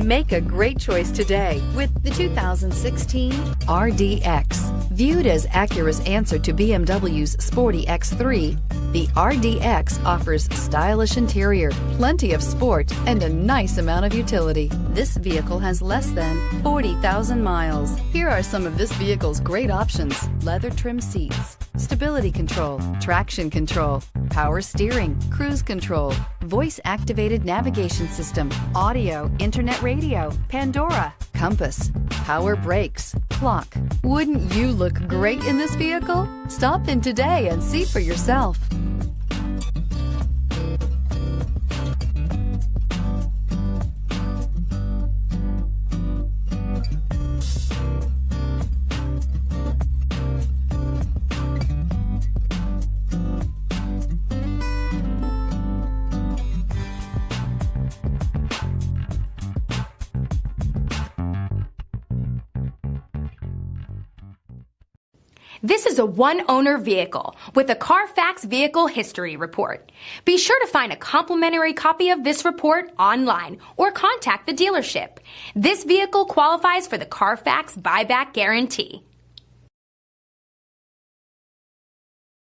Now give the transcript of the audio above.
Make a great choice today with the 2016 RDX. Viewed as Acura's answer to BMW's sporty X3, the RDX offers stylish interior, plenty of sport, and a nice amount of utility. This vehicle has less than 40,000 miles. Here are some of this vehicle's great options: leather trim seats, stability control, traction control, power steering, cruise control, voice-activated navigation system, audio, internet radio, Pandora, compass, power brakes, clock. Wouldn't you look great in this vehicle? Stop in today and see for yourself. This is a one-owner vehicle with a Carfax Vehicle History Report. Be sure to find a complimentary copy of this report online or contact the dealership. This vehicle qualifies for the Carfax Buyback Guarantee.